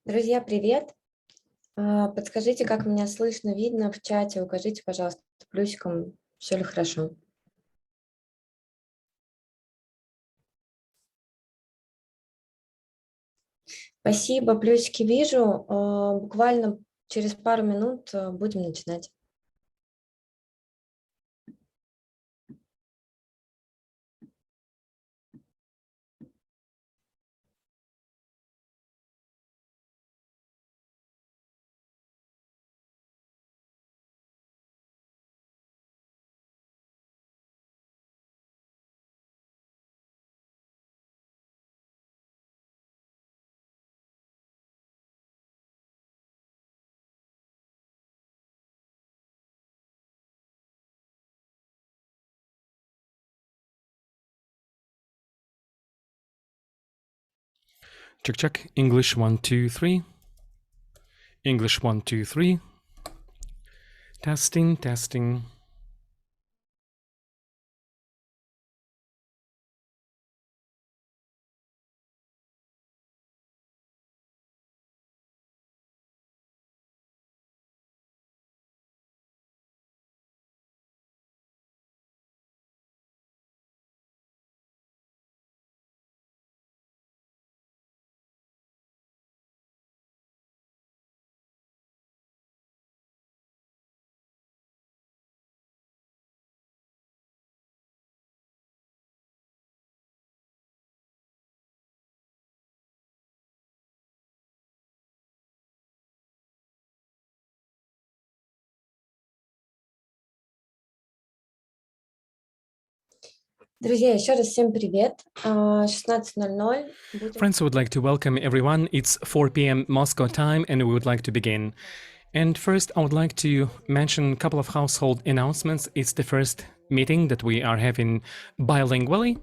Друзья, привет! Подскажите, как меня слышно, видно в чате. Укажите, пожалуйста, плюсиком, все ли хорошо. Спасибо, плюсики вижу. Буквально через пару минут будем начинать. Check, check. English 1, 2, 3. English 1, 2, 3. Testing, testing. Друзья, еще раз всем привет. 16:00. Friends, I would like to welcome everyone. It's 4 p.m. Moscow time, and we would like to begin. And first, I would like to mention a couple of household announcements. It's the first meeting that we are having bilingually.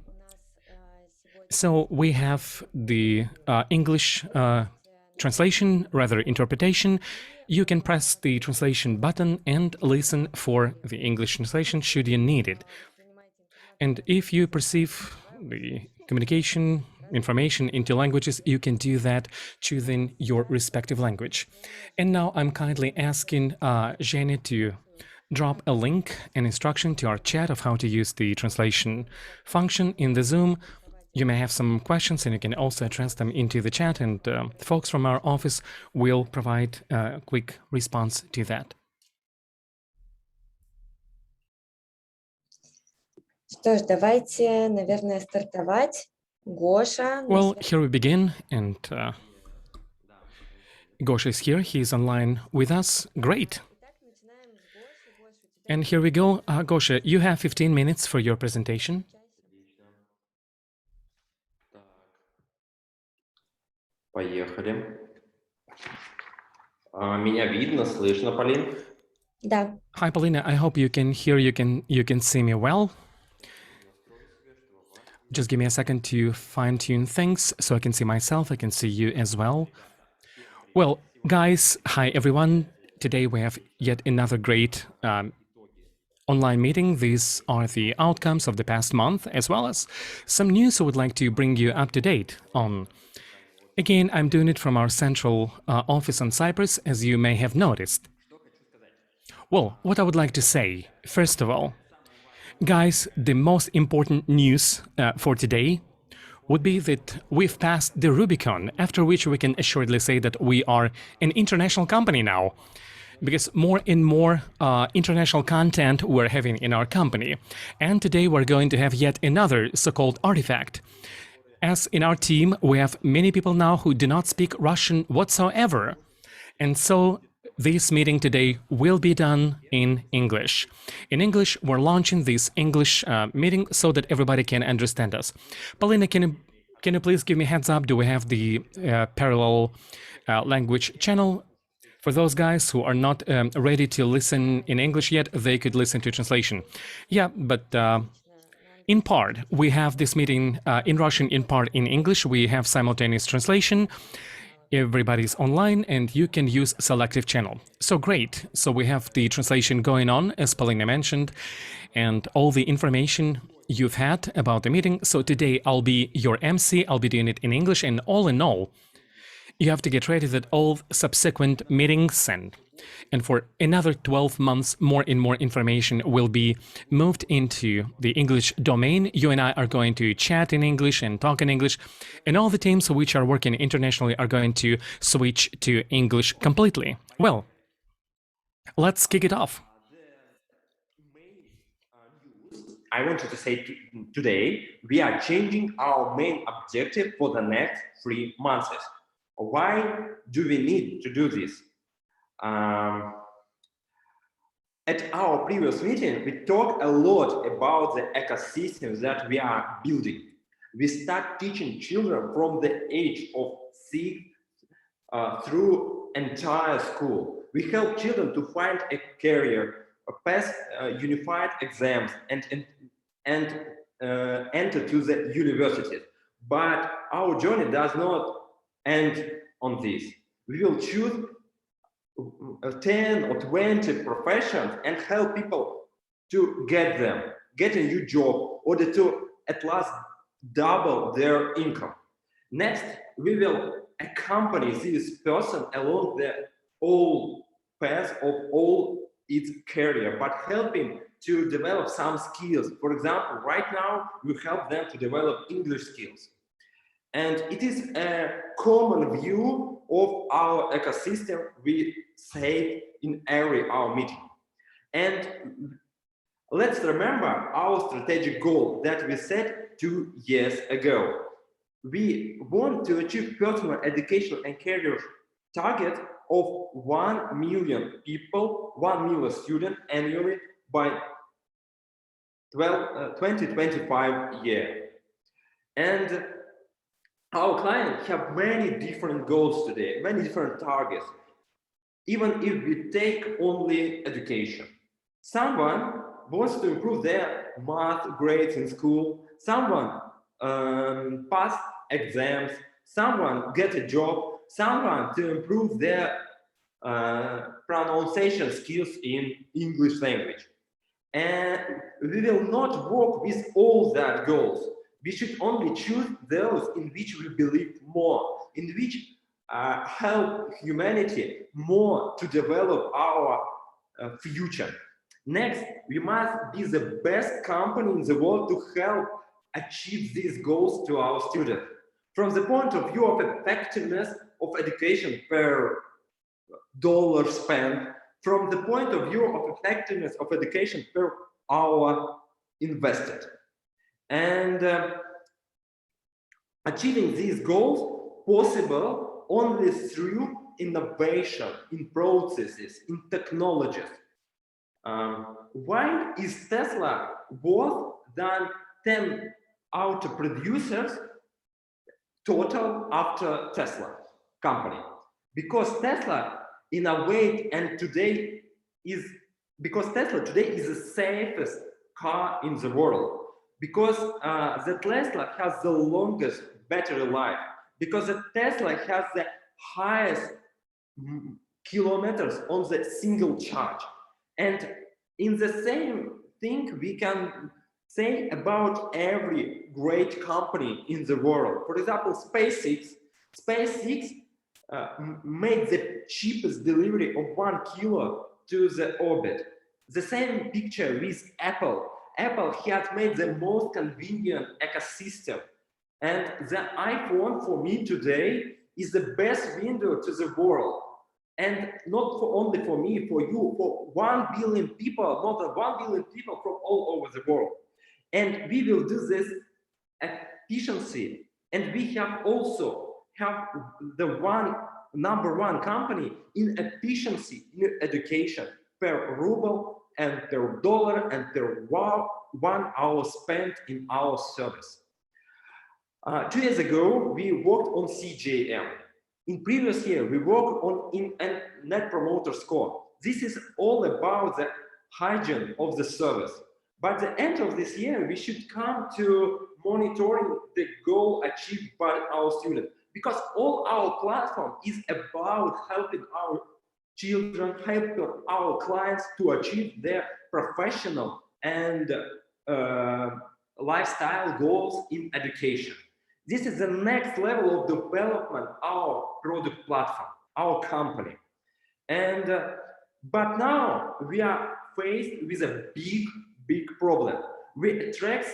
So we have the English translation, rather interpretation. You can press the translation button and listen for the English translation should you need it. And if you perceive the communication information into languages, you can do that choosing your respective language. And now I'm kindly asking Jenny to drop a link, an instruction to our chat of how to use the translation function in the Zoom. You may have some questions and you can also address them into the chat, and folks from our office will provide a quick response to that. Что ж, давайте, наверное, стартовать. Гоша. Well, here we begin, and Gosha is here. He is online with us. Great. And here we go. Gosha, you have 15 minutes for your presentation. Поехали. Меня видно, слышно, Полин? Да. Hi, Polina. I hope you can hear, you can see me well. Just give me a second to fine-tune things so I can see myself, I can see you as well. Well, guys, hi everyone. Today we have yet another great online meeting. These are the outcomes of the past month, as well as some news I would like to bring you up to date on. Again, I'm doing it from our central office on Cyprus, as you may have noticed. Well, what I would like to say, first of all, guys, the most important news for today would be that we've passed the Rubicon, after which we can assuredly say that we are an international company now, because more and more international content we're having in our company. And today we're going to have yet another so-called artifact. As in our team, we have many people now who do not speak Russian whatsoever. And so this meeting today will be done in English. In English, we're launching this English meeting so that everybody can understand us. Polina, can you please give me a heads up? Do we have the parallel language channel? For those guys who are not ready to listen in English yet, they could listen to translation. Yeah, but in part, we have this meeting in Russian, in part in English. We have simultaneous translation. Everybody's online and you can use selective channel. So great. So we have the translation going on, as Polina mentioned, and all the information you've had about the meeting. So today I'll be your MC. I'll be doing it in English, and all in all, You have to get ready that all subsequent meetings and for another 12 months, more and more information will be moved into the English domain. You and I are going to chat in English and talk in English, and all the teams which are working internationally are going to switch to English completely. Well, let's kick it off. I wanted to say today, we are changing our main objective for the next 3 months. Why do we need to do this? At our previous meeting, we talked a lot about the ecosystem that we are building. We start teaching children from the age of 6 through entire school. We help children to find a career, pass unified exams, and enter to the university. But our journey does not end on this. We will choose 10 or 20 professions and help people to get a new job, or to at last double their income. Next, we will accompany this person along the whole path of all its career, but helping to develop some skills. For example, right now, we help them to develop English skills. And it is a common view of our ecosystem we say in every our meeting. And let's remember our strategic goal that we set 2 years ago. We want to achieve personal education and career target of 1 million people, 1 million students annually by 2025 year. And our clients have many different goals today, many different targets, even if we take only education. Someone wants to improve their math grades in school, someone pass exams, someone get a job, someone to improve their pronunciation skills in English language. And we will not work with all that goals. We should only choose those in which we believe more, in which help humanity more to develop our future. Next, we must be the best company in the world to help achieve these goals to our students. From the point of view of effectiveness of education per dollar spent, from the point of view of effectiveness of education per hour invested. And achieving these goals possible only through innovation in processes, in technologies. Why is Tesla worth than 10 auto producers total after Tesla company? Because Tesla innovate and today is Tesla today is the safest car in the world, because the Tesla has the longest battery life, because the Tesla has the highest kilometers on the single charge. And in the same thing we can say about every great company in the world. For example, SpaceX made the cheapest delivery of 1 kilo to the orbit. The same picture with Apple. Apple has made the most convenient ecosystem. And the iPhone for me today is the best window to the world. And not only for me, for you, for 1 billion people, more than 1 billion people from all over the world. And we will do this efficiency. And we have also the number one company in efficiency in education per ruble and per dollar and per 1 hour spent in our service. 2 years ago, we worked on CJM. In previous year, we worked on Net Promoter Score. This is all about the hygiene of the service. By the end of this year, we should come to monitoring the goal achieved by our students, because all our platform is about helping our children, helping our clients to achieve their professional and lifestyle goals in education. This is the next level of development, our product platform, our company. And but now we are faced with a big problem. We attract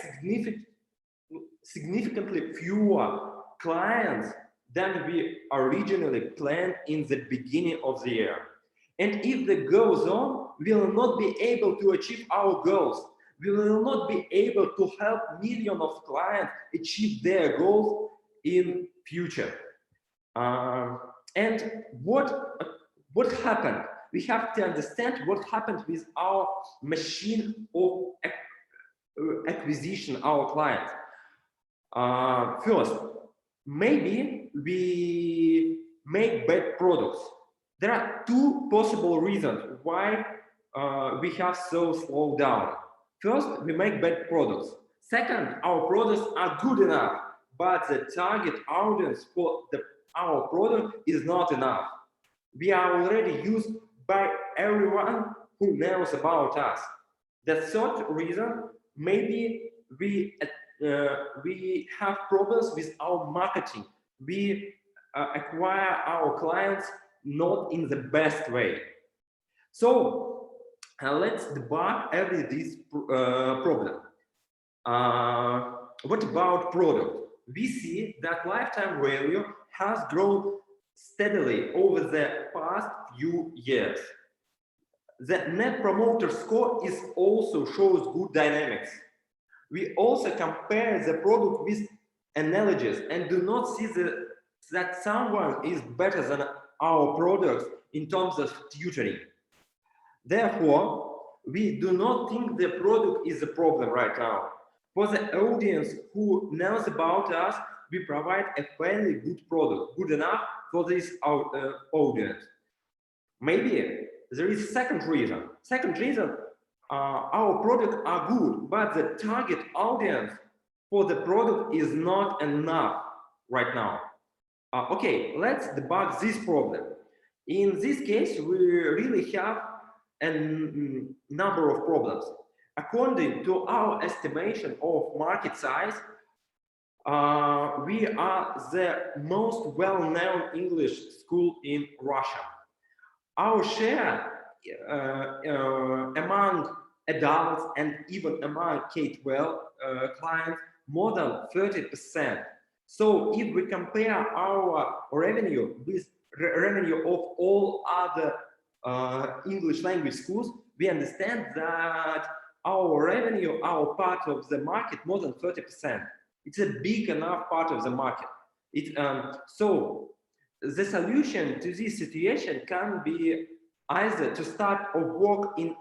significantly fewer clients than we originally planned in the beginning of the year. And if that goes on, we will not be able to achieve our goals. We will not be able to help millions of clients achieve their goals in future. And what happened? We have to understand what happened with our machine of acquisition, our clients. First, maybe we make bad products. There are two possible reasons why we have so slowed down. First, we make bad products. Second, our products are good enough, but the target audience for our product is not enough. We are already used by everyone who knows about us. The third reason, maybe we have problems with our marketing. We acquire our clients not in the best way. So let's debug every this problem. What about product? We see that lifetime value has grown steadily over the past few years. The net promoter score is also shows good dynamics. We also compare the product with analogies and do not see that someone is better than our products in terms of tutoring. Therefore, we do not think the product is a problem right now. For the audience who knows about us, we provide a fairly good product, good enough for this audience. Maybe there is a second reason. Second reason, our products are good, but the target audience for the product is not enough right now. Okay, let's debug this problem. In this case, we really have a number of problems. According to our estimation of market size, we are the most well-known English school in Russia. Our share among adults and even among K-12 clients more than 30%. So if we compare our revenue with revenue of all other English language schools, we understand that our revenue, our part of the market, more than 30%. It's a big enough part of the market. So the solution to this situation can be either to start or work in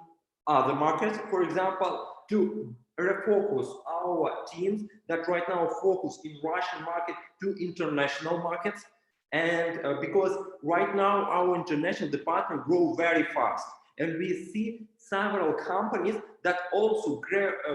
other markets, for example, to refocus our teams that right now focus in Russian market to international markets. And because right now our international department grow very fast, and we see several companies that also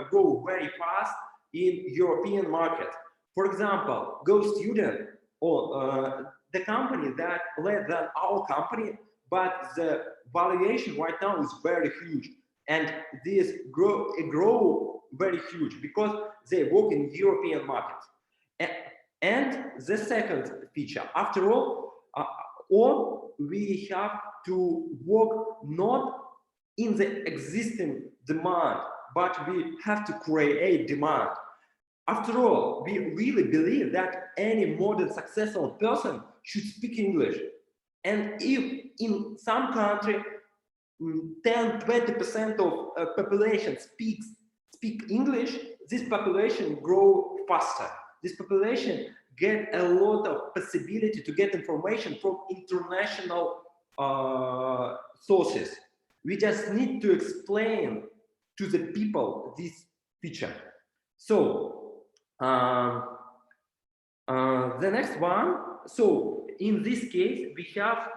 grow very fast in European market. For example, GoStudent, or the company that led than our company, but the valuation right now is very huge, and this grow very huge because they work in European markets. And the second feature, after all, we have to work not in the existing demand, but we have to create demand. After all, we really believe that any modern successful person should speak English. And if in some country 10–20% of population speak English, this population grow faster. This population get a lot of possibility to get information from international sources. We just need to explain to the people this feature. So the next one. So in this case, we have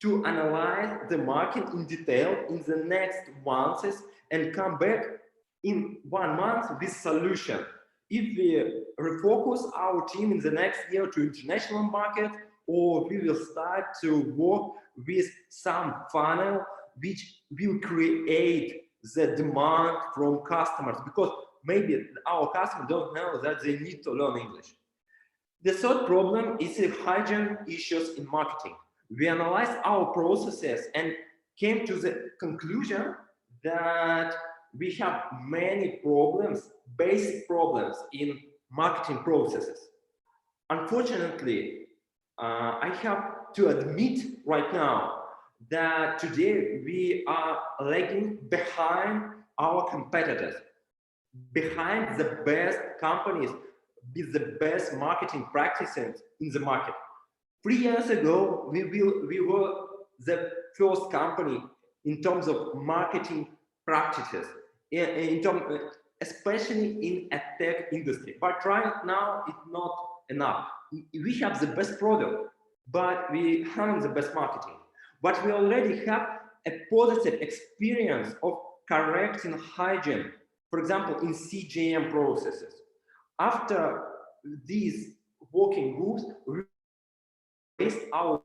to analyze the market in detail in the next months and come back in 1 month with solution. If we refocus our team in the next year to international market, or we will start to work with some funnel which will create the demand from customers, because maybe our customers don't know that they need to learn English. The third problem is the hygiene issues in marketing. We analyzed our processes and came to the conclusion that we have many problems, basic problems in marketing processes. Unfortunately, I have to admit right now that today we are lagging behind our competitors, behind the best companies with the best marketing practices in the market. 3 years ago, we were the first company in terms of marketing practices, especially in a tech industry. But right now, it's not enough. We have the best product, but we haven't the best marketing. But we already have a positive experience of correcting hygiene, for example, in CGM processes. After these working groups, we raised our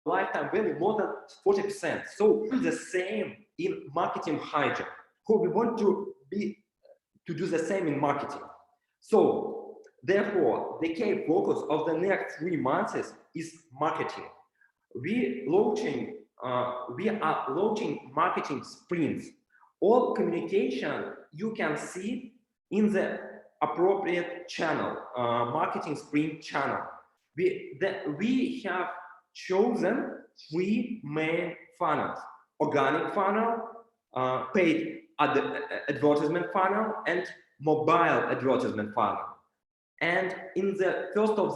lifetime value more than 40%. So the same in marketing hygiene. So we want to do the same in marketing. So therefore, the key focus of the next 3 months is marketing. We are launching marketing sprints. All communication you can see in the appropriate channel, marketing sprint channel. We have chosen 3 main funnels: organic funnel, paid advertisement funnel, and mobile advertisement funnel. And in the 1st of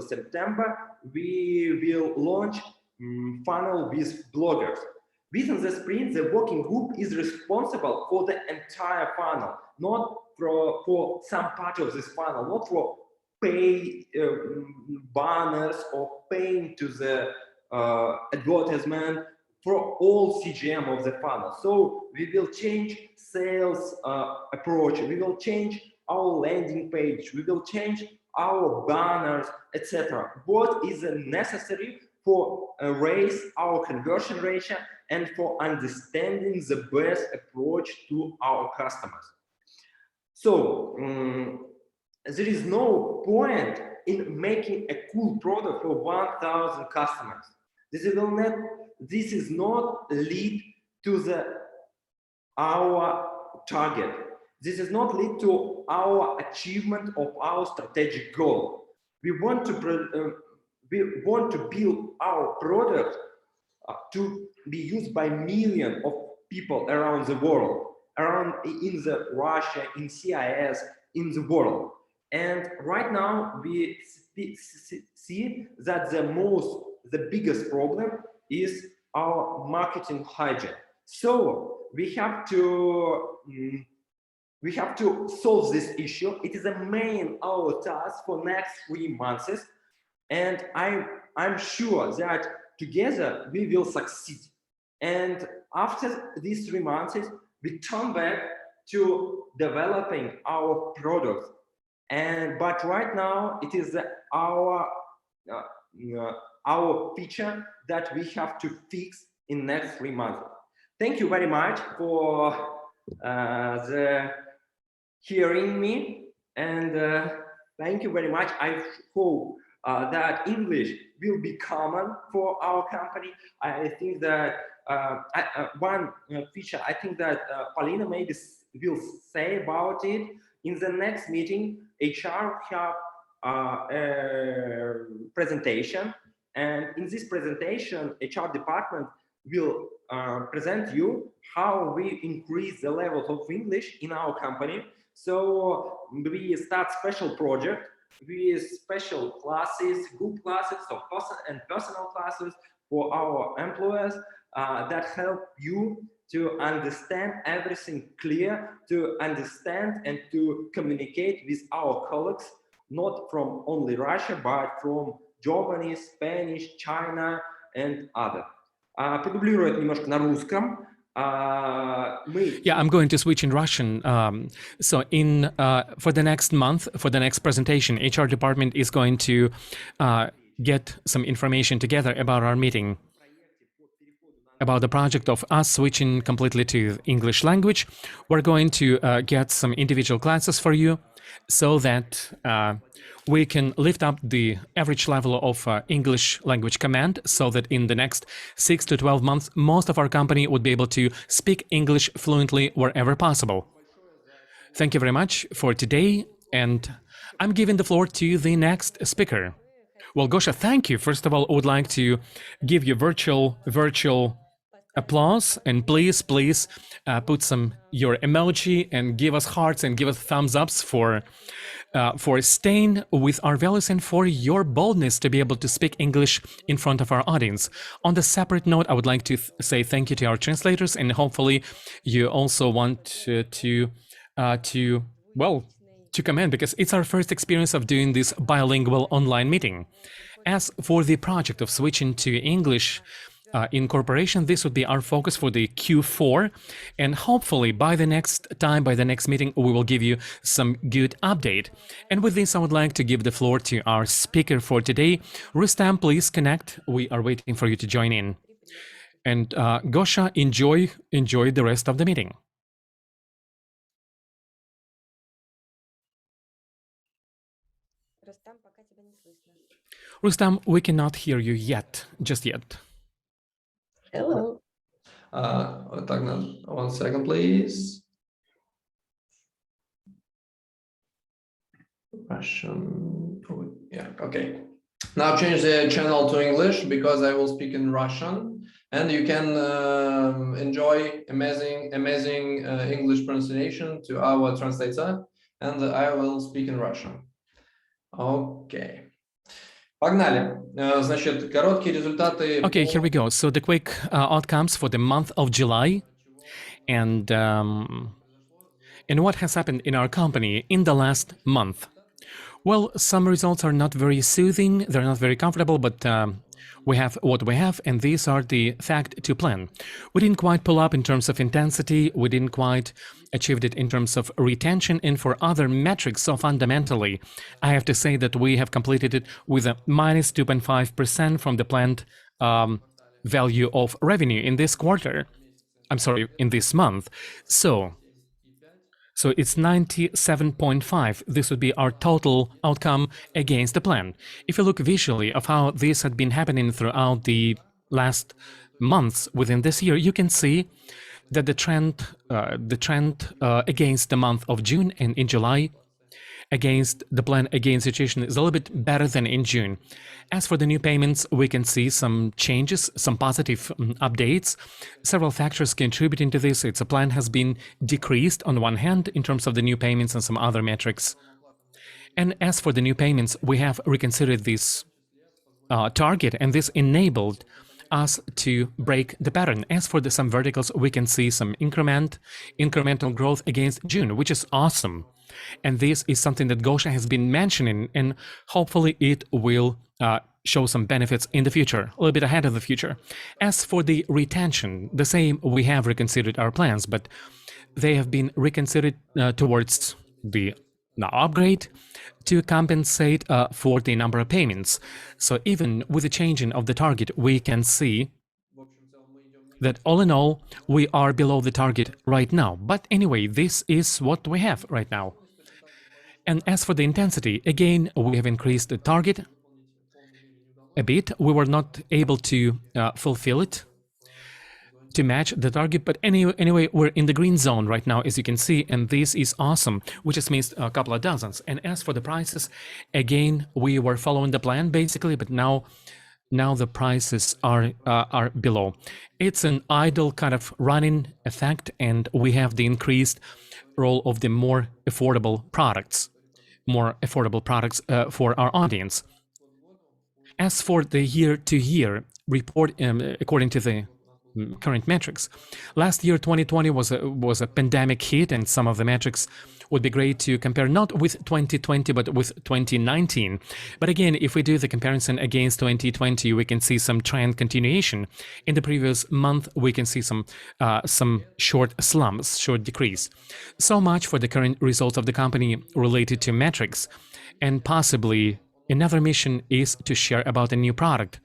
September, we will launch funnel with bloggers. Within the sprint, the working group is responsible for the entire funnel, not for some part of this funnel, not for pay banners or paying to the advertisement, for all CGM of the funnel. So we will change sales approach, we will change our landing page, we will change our banners, etc. What is necessary for raise our conversion ratio and for understanding the best approach to our customers. So there is no point in making a cool product for 1,000 customers. This is not lead to our target. This is not lead to our achievement of our strategic goal. We want to build our product to be used by millions of people around the world, in Russia, in CIS, in the world. And right now we see that the biggest problem is our marketing hygiene. So we have to solve this issue. It is a main our task for next 3 months, and I'm sure that together we will succeed. And after these 3 months, we turn back to developing our product. But right now it is our feature that we have to fix in next 3 months. Thank you very much for hearing me, and thank you very much. I hope that English will be common for our company. I think that one feature, I think that Paulina maybe will say about it in the next meeting. HR have a presentation, and in this presentation, HR department will present you how we increase the levels of English in our company. So we start special project with special classes, group classes, so personal classes for our employees that help you to understand everything clear, to understand and to communicate with our colleagues, not from only Russia, but from Germany, Spanish, China, and other. Продублирую это немножко на русском. Yeah, I'm going to switch in Russian. So for the next month, for the next presentation, HR department is going to get some information together about our meeting. about the project of us switching completely to English language. We're going to get some individual classes for you so that we can lift up the average level of English language command so that in the next 6 to 12 months, most of our company would be able to speak English fluently wherever possible. Thank you very much for today, and I'm giving the floor to the next speaker. Well, Gosha, thank you. First of all, I would like to give you virtual applause, and please put some your emoji and give us hearts and give us thumbs ups for staying with our values and for your boldness to be able to speak English in front of our audience. On the separate note, I would like to say thank you to our translators, and hopefully you also want to comment, because it's our first experience of doing this bilingual online meeting. As for the project of switching to English incorporation, this would be our focus for the Q4, and hopefully by the next meeting, we will give you some good update. And with this, I would like to give the floor to our speaker for today. Rustam, please connect. We are waiting for you to join in. And Gosha, enjoy the rest of the meeting. Rustam, we cannot hear you just yet. Hello. One second, please. Russian. Oh, yeah, okay. Now change the channel to English because I will speak in Russian, and you can enjoy amazing English pronunciation to our translator, and I will speak in Russian. Okay. Погнали. Значит, короткие результаты. Okay, here we go. So the quick outcomes for the month of July, and what has happened in our company in the last month. Well, some results are not very soothing, they're not very comfortable, but we have what we have, and these are the fact to plan. We didn't quite pull up in terms of intensity, we didn't quite achieve it in terms of retention, and for other metrics, so fundamentally, I have to say that we have completed it with a minus 2.5% from the planned value of revenue in this quarter. I'm sorry, in this month. So it's 97.5. This would be our total outcome against the plan. If you look visually of how this had been happening throughout the last months within this year, you can see that the trend against the month of June and in July against the plan against situation is a little bit better than in June. As for the new payments, we can see some changes, some positive updates. Several factors contributing to this. Its plan has been decreased on one hand in terms of the new payments and some other metrics. And as for the new payments, we have reconsidered this target, and this enabled us to break the pattern. As for some verticals, we can see some incremental growth against June, which is awesome. And this is something that Gosha has been mentioning, and hopefully it will show some benefits in the future, a little bit ahead of the future. As for the retention, the same, we have reconsidered our plans, but they have been reconsidered towards the upgrade to compensate for the number of payments. So even with the changing of the target, we can see that all in all, we are below the target right now. But anyway, this is what we have right now. And as for the intensity, again, we have increased the target a bit. We were not able to fulfill it, to match the target, but anyway, we're in the green zone right now, as you can see, and this is awesome, which just means a couple of dozens. And as for the prices, again, we were following the plan basically, but now the prices are below. It's an idle kind of running effect, and we have the increased role of the more affordable products for our audience. As for the year-to-year report, according to the current metrics, last year 2020 was a pandemic hit, and some of the metrics would be great to compare not with 2020 but with 2019. But again, if we do the comparison against 2020, we can see some trend continuation. In the previous month, we can see some short slumps, short decrease. So much for the current results of the company related to metrics, and possibly another mission is to share about a new product.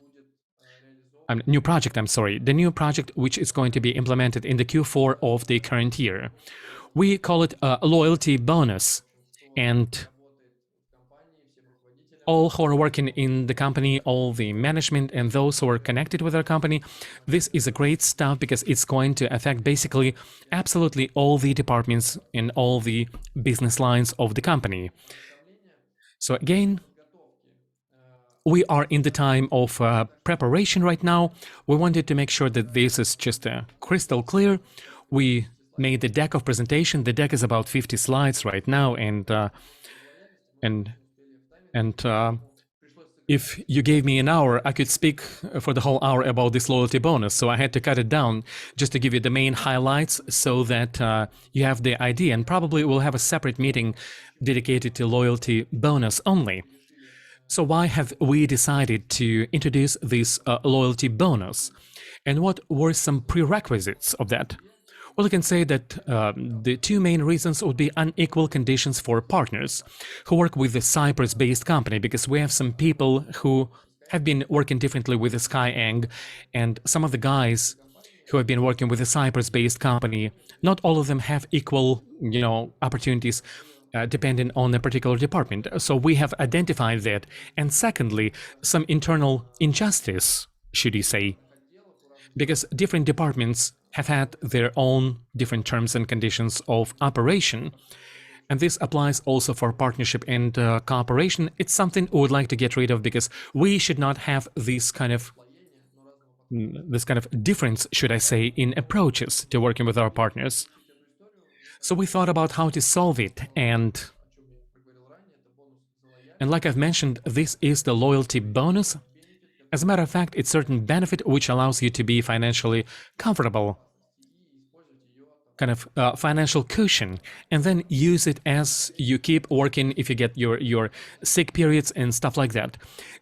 new project, I'm sorry, the new project which is going to be implemented in the Q4 of the current year. We call it a loyalty bonus, and all who are working in the company, all the management and those who are connected with our company, this is a great stuff because it's going to affect basically absolutely all the departments and all the business lines of the company. So again, we are in the time of preparation right now. We wanted to make sure that this is just crystal clear. We made the deck of presentation. The deck is about 50 slides right now, and if you gave me an hour, I could speak for the whole hour about this loyalty bonus. So I had to cut it down just to give you the main highlights so that you have the idea. And probably we'll have a separate meeting dedicated to loyalty bonus only. So why have we decided to introduce this loyalty bonus? And what were some prerequisites of that? Well, I can say that the two main reasons would be unequal conditions for partners who work with a Cyprus-based company, because we have some people who have been working differently with the Skyeng, and some of the guys who have been working with a Cyprus-based company, not all of them have equal, opportunities depending on a particular department. So we have identified that. And secondly, some internal injustice, should you say, because different departments have had their own different terms and conditions of operation. And this applies also for partnership and cooperation. It's something we would like to get rid of, because we should not have this kind of difference, should I say, in approaches to working with our partners. So we thought about how to solve it, and like I've mentioned, this is the loyalty bonus. As a matter of fact, it's a certain benefit which allows you to be financially comfortable, kind of financial cushion, and then use it as you keep working if you get your sick periods and stuff like that.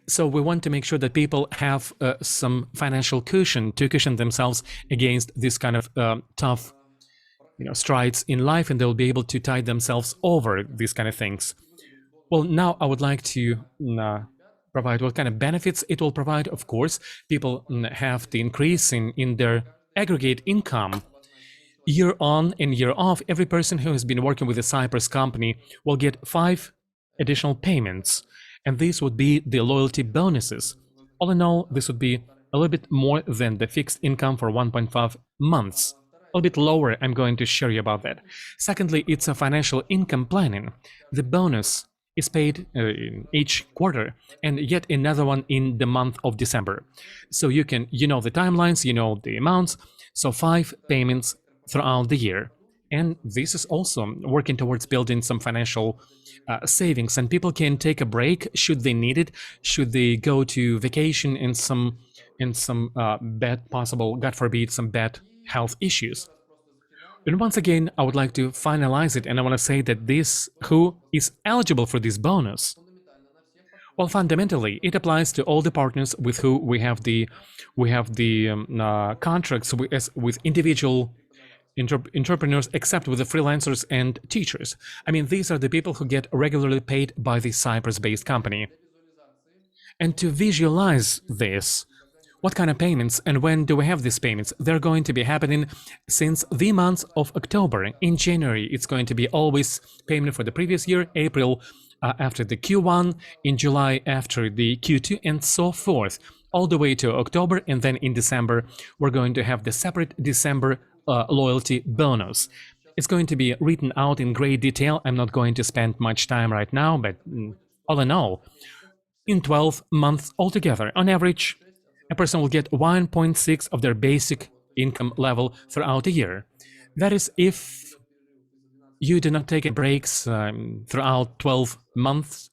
So we want to make sure that people have some financial cushion to cushion themselves against this kind of tough strides in life, and they'll be able to tide themselves over these kind of things. Well, now I would like to provide what kind of benefits it will provide. Of course, people have the increase in their aggregate income. Year on and year off, every person who has been working with a Cyprus company will get 5 additional payments, and these would be the loyalty bonuses. All in all, this would be a little bit more than the fixed income for 1.5 months. A little bit lower, I'm going to share you about that. Secondly, it's a financial income planning. The bonus is paid in each quarter, and yet another one in the month of December. So you know the timelines, the amounts, so 5 payments throughout the year. And this is also working towards building some financial savings, and people can take a break should they need it, should they go to vacation in some bad possible, God forbid, some bad health issues. And once again, I would like to finalize it, and I want to say that who is eligible for this bonus? Well, fundamentally, it applies to all the partners with who we have the contracts with individual entrepreneurs, except with the freelancers and teachers. I mean, these are the people who get regularly paid by the Cyprus-based company. And to visualize this, what kind of payments and when do we have these payments? They're going to be happening since the month of October. In January, it's going to be always payment for the previous year, April after the Q1, in July after the Q2, and so forth, all the way to October. And then in December, we're going to have the separate December loyalty bonus. It's going to be written out in great detail. I'm not going to spend much time right now, but all in all, in 12 months altogether, on average, a person will get 1.6 of their basic income level throughout the year. That is if you do not take breaks throughout 12 months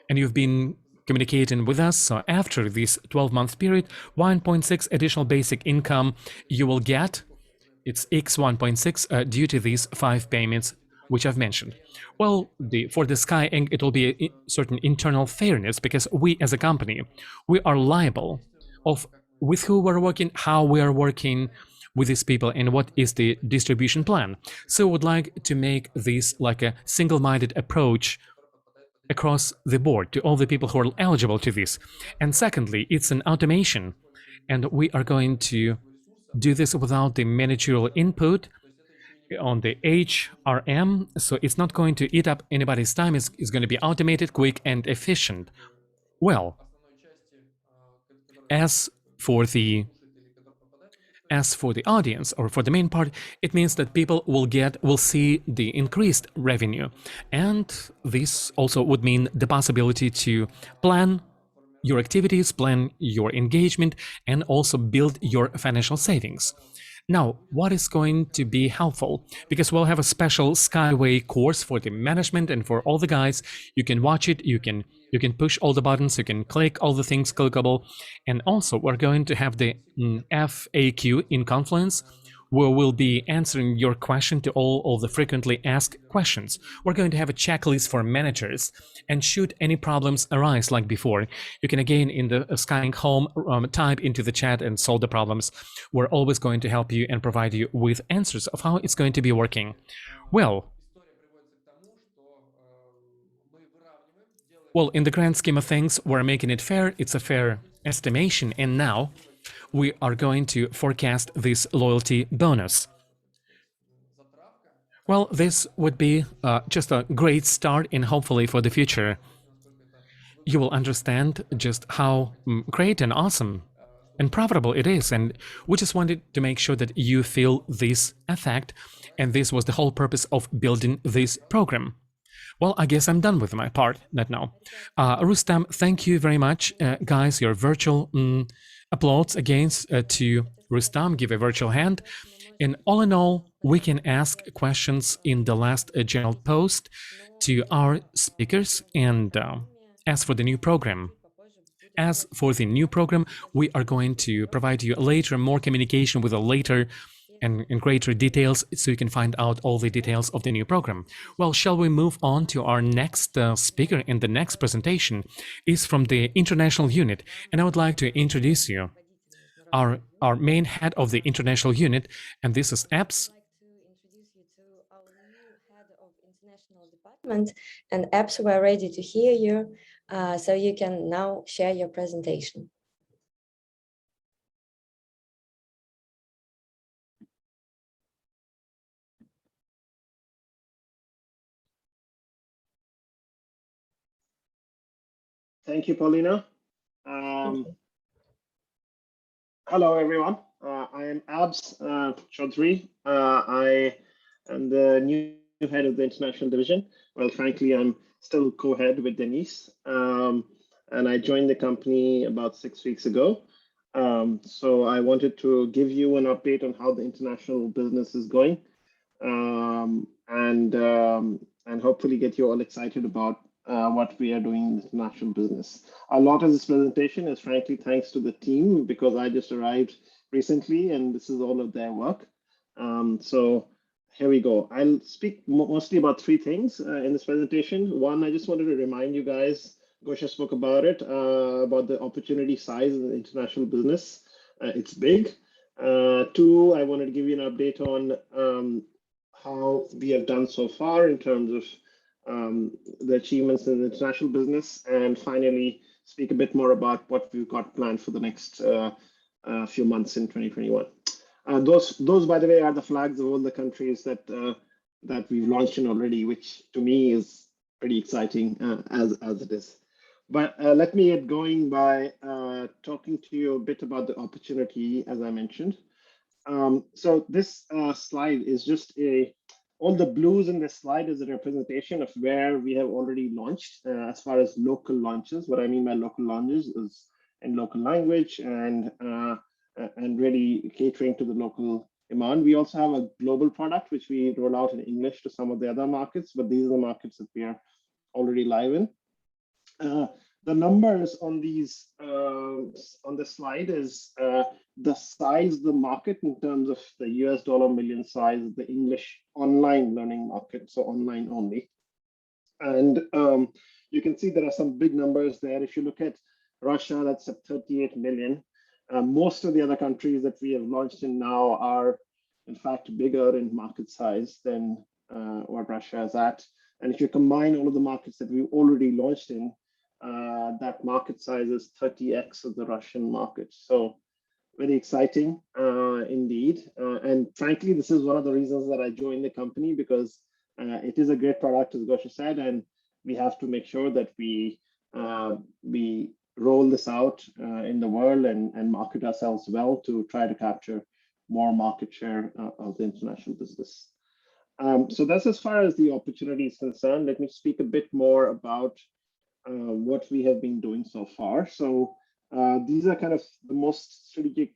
and you've been communicating with us. So after this 12-month period, 1.6 additional basic income you will get. It's X 1.6 due to these 5 payments which I've mentioned. Well, for the Skyeng, it will be a certain internal fairness, because we as a company, we are liable of with who we're working, how we are working with these people, and what is the distribution plan. So I would like to make this like a single-minded approach across the board to all the people who are eligible to this. And secondly, it's an automation, and we are going to do this without the managerial input on the HRM, so it's not going to eat up anybody's time. It's going to be automated, quick, and efficient. Well, as for the audience, or for the main part, it means that people will see the increased revenue, and this also would mean the possibility to plan your activities, plan your engagement, and also build your financial savings. Now, what is going to be helpful? Because we'll have a special Skyway course for the management and for all the guys. You can watch it, you can push all the buttons, you can click all the things clickable. And also, we're going to have the FAQ in Confluence, where we'll be answering your question to all the frequently asked questions. We're going to have a checklist for managers, and should any problems arise like before, you can again in the Skyeng home type into the chat and solve the problems. We're always going to help you and provide you with answers of how it's going to be working. Well, in the grand scheme of things, we're making it fair. It's a fair estimation, and now we are going to forecast this loyalty bonus. Well, this would be just a great start, and hopefully for the future, you will understand just how great and awesome and profitable it is. And we just wanted to make sure that you feel this effect. And this was the whole purpose of building this program. Well, I guess I'm done with my part now. Rustam, thank you very much. Guys, your virtual applause against to Rustam. Give a virtual hand. And all in all, we can ask questions in the last general post to our speakers. And as for the new program, we are going to provide you later more communication with a later and greater details, so you can find out all the details of the new program. Well, shall we move on to our next speaker? And the next presentation is from the international unit, and I would like to introduce you our main head of the international unit, and this is Apps. And Apps, we're ready to hear you, so you can now share your presentation. Thank you, Paulina. Hello, everyone. I am Abs Chowdhry. I am the new head of the international division. Well, frankly, I'm still co-head with Denise, and I joined the company about 6 weeks ago. So I wanted to give you an update on how the international business is going, and hopefully get you all excited about what we are doing in the international business. A lot of this presentation is frankly thanks to the team, because I just arrived recently and this is all of their work. So here we go. I'll speak mostly about three things in this presentation. One, I just wanted to remind you guys, Gosha spoke about it, about the opportunity size of the international business. It's big. Two, I wanted to give you an update on how we have done so far in terms of the achievements in the international business, and finally speak a bit more about what we've got planned for the next few months in 2021. Those, by the way, are the flags of all the countries that that we've launched in already, which to me is pretty exciting as it is. But let me get going by talking to you a bit about the opportunity, as I mentioned. So this slide is just all the blues in this slide is a representation of where we have already launched as far as local launches. What I mean by local launches is in local language and really catering to the local demand. We also have a global product which we roll out in English to some of the other markets, but these are the markets that we are already live in. The numbers on these on the slide is the size of the market in terms of the US dollar million size of the English online learning market, so online only. And you can see there are some big numbers there. If you look at Russia, that's at 38 million. Most of the other countries that we have launched in now are in fact bigger in market size than what Russia is at. And if you combine all of the markets that we've already launched in, that market size is 30x of the Russian market. So very exciting indeed. And frankly, this is one of the reasons that I joined the company, because it is a great product, as Gosha said, and we have to make sure that we roll this out in the world and market ourselves well to try to capture more market share of the international business. So that's as far as the opportunity is concerned. Let me speak a bit more about what we have been doing so far. So these are kind of the most strategic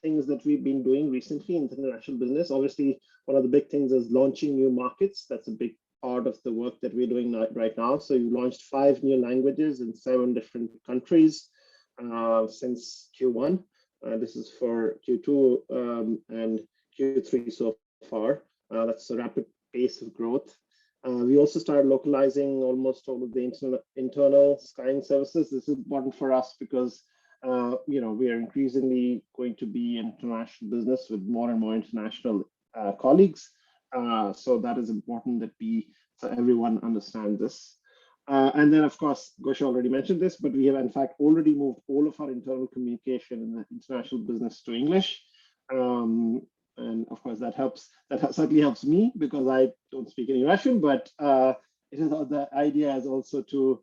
things that we've been doing recently in international business. Obviously, one of the big things is launching new markets. That's a big part of the work that we're doing right now. So we launched 5 new languages in 7 different countries since Q1. This is for Q2 and Q3 so far. That's a rapid pace of growth. We also started localizing almost all of the internal skying services. This is important for us because we are increasingly going to be an international business with more and more international colleagues. So that is important that so everyone understands this. And then, of course, Gosha already mentioned this, but we have in fact already moved all of our internal communication in the international business to English. And of course, that helps. That certainly helps me because I don't speak any Russian, but it is the idea is also to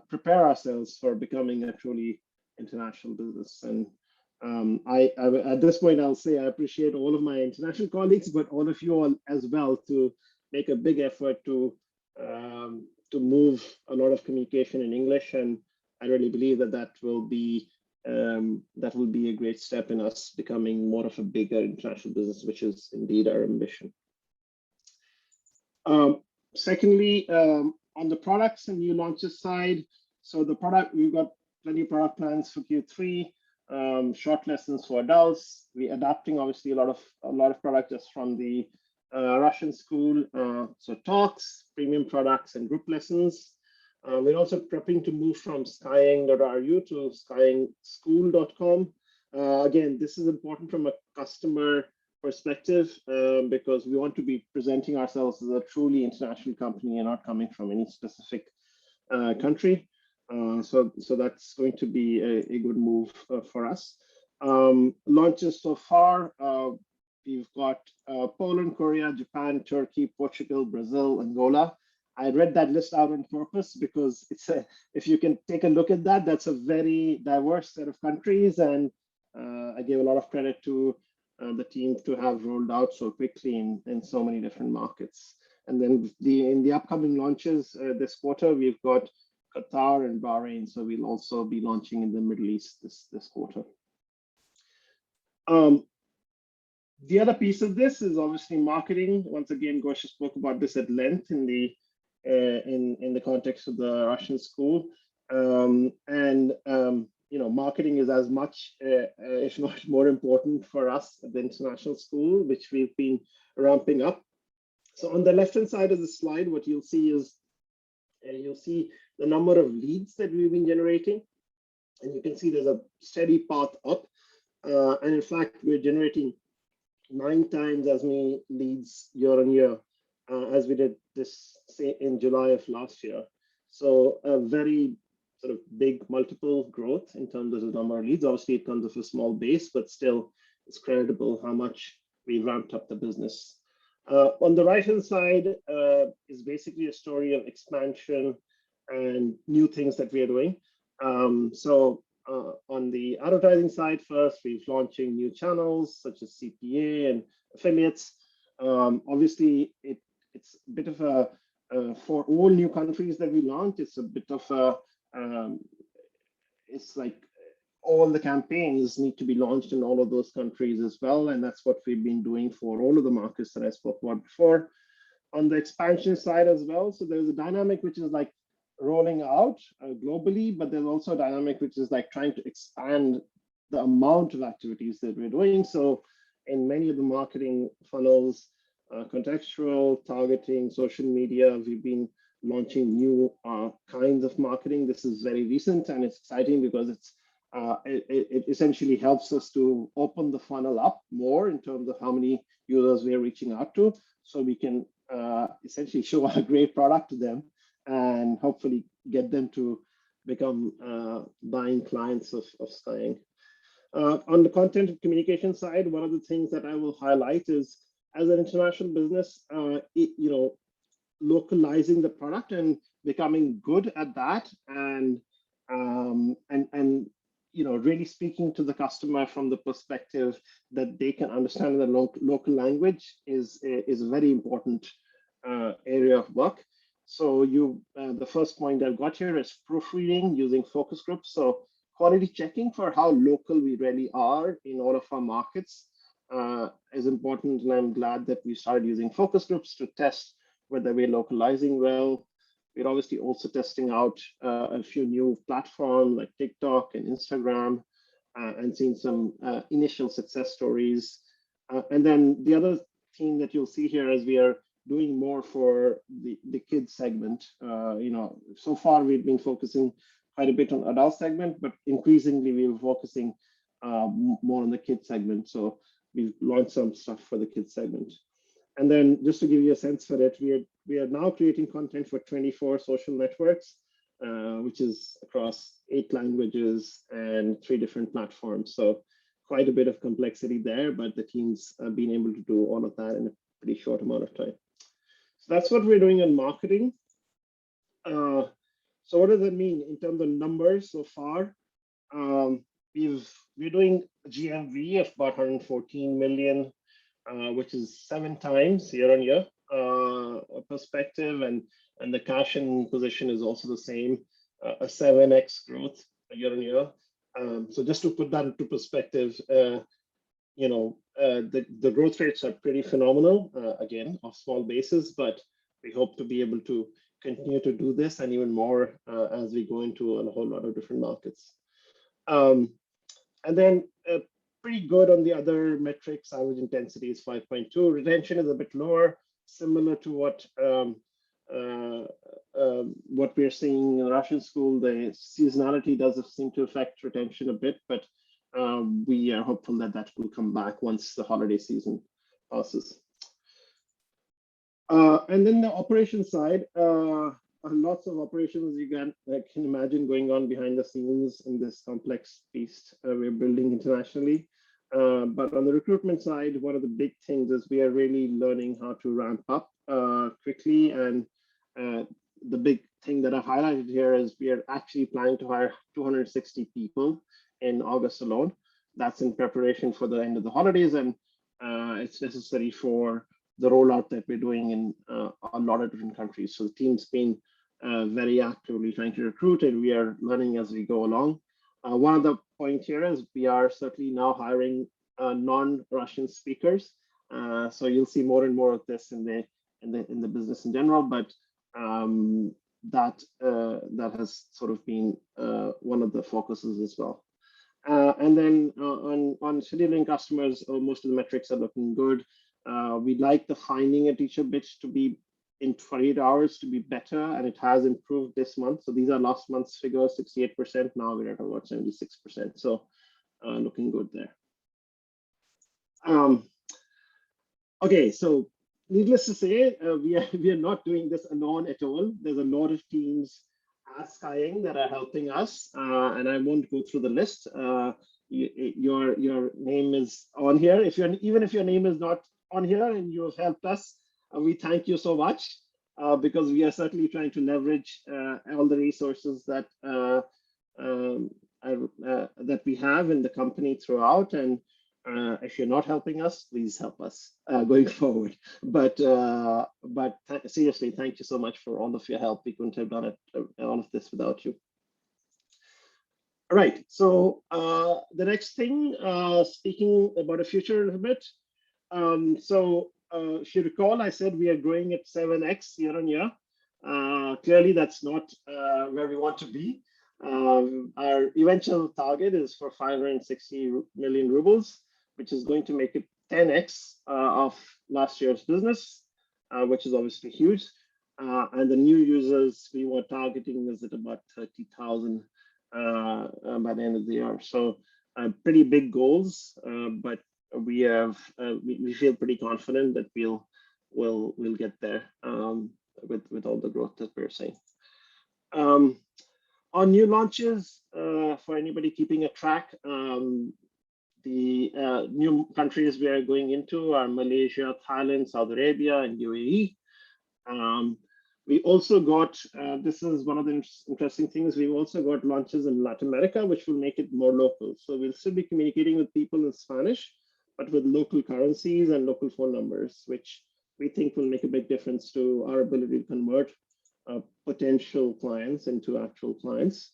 prepare ourselves for becoming a truly international business. And I at this point, I'll say I appreciate all of my international colleagues, but all of you all as well to make a big effort to move a lot of communication in English. And I really believe that will be a great step in us becoming more of a bigger international business, which is indeed our ambition. Secondly, on the products and new launches side, so the product, we've got plenty of product plans for Q3, short lessons for adults. We're adapting obviously a lot of products just from the Russian school, so talks, premium products, and group lessons. We're also prepping to move from skying.ru to skyingschool.com. Again, this is important from a customer perspective because we want to be presenting ourselves as a truly international company and not coming from any specific country. So that's going to be a good move for us. Launches so far, we've got Poland, Korea, Japan, Turkey, Portugal, Brazil, Angola. I read that list out on purpose because if you can take a look at that, that's a very diverse set of countries. And I give a lot of credit to the team to have rolled out so quickly in so many different markets. And then in the upcoming launches this quarter, we've got Qatar and Bahrain. So we'll also be launching in the Middle East this quarter. The other piece of this is obviously marketing. Once again, Gosha spoke about this at length in the context of the Russian school. Marketing is as much, if not more important for us at the international school, which we've been ramping up. So on the left-hand side of the slide, what you'll see is you'll see the number of leads that we've been generating. And you can see there's a steady path up. And in fact, we're generating 9 times as many leads year on year as we did this in July of last year. So a very sort of big multiple growth in terms of the number of leads. Obviously, it comes with a small base, but still it's credible how much we ramped up the business. On the right-hand side is basically a story of expansion and new things that we are doing. On the advertising side first, we're launching new channels such as CPA and affiliates. Obviously, it's a bit of a, for all new countries that we launch, it's a bit of a, it's like all the campaigns need to be launched in all of those countries as well. And that's what we've been doing for all of the markets that I spoke about before. On the expansion side as well, so there's a dynamic which is like rolling out globally, but there's also a dynamic which is like trying to expand the amount of activities that we're doing. So in many of the marketing funnels, contextual, targeting, social media, we've been launching new kinds of marketing. This is very recent and it's exciting because it essentially helps us to open the funnel up more in terms of how many users we are reaching out to, so we can essentially show our great product to them and hopefully get them to become buying clients of Skyeng. On the content and communication side, one of the things that I will highlight is, as an international business, localizing the product and becoming good at that, and really speaking to the customer from the perspective that they can understand the local language is a very important area of work. So the first point I've got here is proofreading using focus groups. So quality checking for how local we really are in all of our markets is important, and I'm glad that we started using focus groups to test whether we're localizing well. We're obviously also testing out a few new platforms like TikTok and Instagram, and seeing some initial success stories. And then the other thing that you'll see here is we are doing more for the kids segment. So far we've been focusing quite a bit on adult segment, but increasingly we're focusing more on the kids segment. So we've launched some stuff for the kids segment. And then just to give you a sense for it, we are now creating content for 24 social networks, which is across 8 languages and 3 different platforms. So quite a bit of complexity there, but the team's been able to do all of that in a pretty short amount of time. So that's what we're doing on marketing. So what does that mean in terms of numbers so far? We're doing GMV of about 114 million, which is 7 times year-on-year perspective, and the cash in position is also the same, a 7x growth year-on-year. So just to put that into perspective, the growth rates are pretty phenomenal, again, of small bases, but we hope to be able to continue to do this and even more as we go into a whole lot of different markets. And then pretty good on the other metrics. Average intensity is 5.2. Retention is a bit lower, similar to what we're seeing in the Russian school. The seasonality does seem to affect retention a bit, but we are hopeful that that will come back once the holiday season passes. And then the operations side, lots of operations you can imagine going on behind the scenes in this complex beast we're building internationally. But on the recruitment side, one of the big things is we are really learning how to ramp up quickly. And the big thing that I've highlighted here is we are actually planning to hire 260 people in August alone. That's in preparation for the end of the holidays, and it's necessary for the rollout that we're doing in a lot of different countries. So the team's been very actively trying to recruit, and we are learning as we go along. One of the points here is we are certainly now hiring non-Russian speakers. So you'll see more and more of this in the business in general, but that has sort of been one of the focuses as well. And then on scheduling customers, most of the metrics are looking good. We'd like the finding a teacher bit to be in 48 hours to be better, and it has improved this month. So these are last month's figures, 68%. Now we're at about 76%. So looking good there. Okay, so needless to say, we are not doing this alone at all. There's a lot of teams at Skyeng that are helping us, and I won't go through the list. Your name is on here. Even if your name is not on here and you have helped us, we thank you so much, because we are certainly trying to leverage all the resources that that we have in the company throughout. And if you're not helping us, please help us going forward. But seriously, thank you so much for all of your help. We couldn't have done all of this without you. All right, so the next thing, speaking about the future a little bit. If you recall, I said we are growing at 7x year on year. Clearly, that's not where we want to be. Our eventual target is for 560 million rubles, which is going to make it 10x of last year's business, which is obviously huge. And the new users we were targeting is at about 30,000 by the end of the year. So pretty big goals, but we feel pretty confident that we'll we'll get there with all the growth that we're seeing. On new launches, for anybody keeping a track, the new countries we are going into are Malaysia, Thailand, Saudi Arabia, and UAE. We also got, this is one of the interesting things, we've also got launches in Latin America, which will make it more local. So we'll still be communicating with people in Spanish, but with local currencies and local phone numbers, which we think will make a big difference to our ability to convert potential clients into actual clients.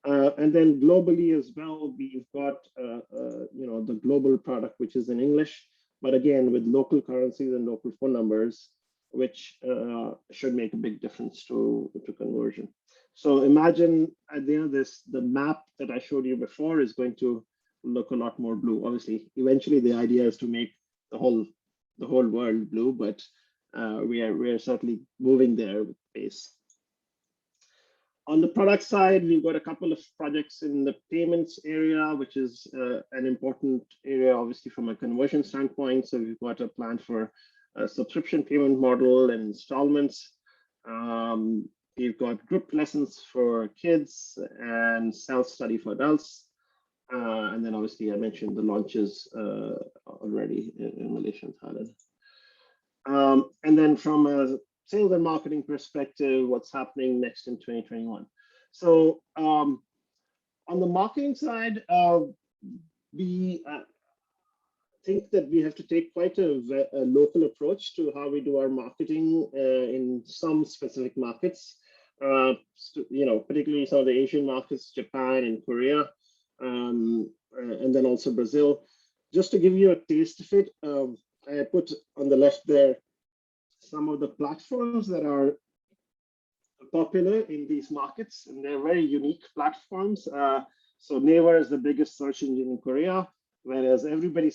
And then globally as well, we've got the global product, which is in English, but again, with local currencies and local phone numbers, which should make a big difference to conversion. So imagine at the end of this, the map that I showed you before is going to look a lot more blue. Obviously, eventually the idea is to make the whole world blue, but we are certainly moving there with pace. On the product side, we've got a couple of projects in the payments area, which is an important area, obviously, from a conversion standpoint. So we've got a plan for a subscription payment model and installments. We've got group lessons for kids and self-study for adults. And then obviously, I mentioned the launches already in Malaysia and Thailand. And then from a sales and marketing perspective, what's happening next in 2021. So on the marketing side, we think that we have to take quite a local approach to how we do our marketing in some specific markets, particularly some of the Asian markets, Japan and Korea, and then also Brazil. Just to give you a taste of it, I put on the left there some of the platforms that are popular in these markets, and they're very unique platforms. So Naver is the biggest search engine in Korea, whereas everybody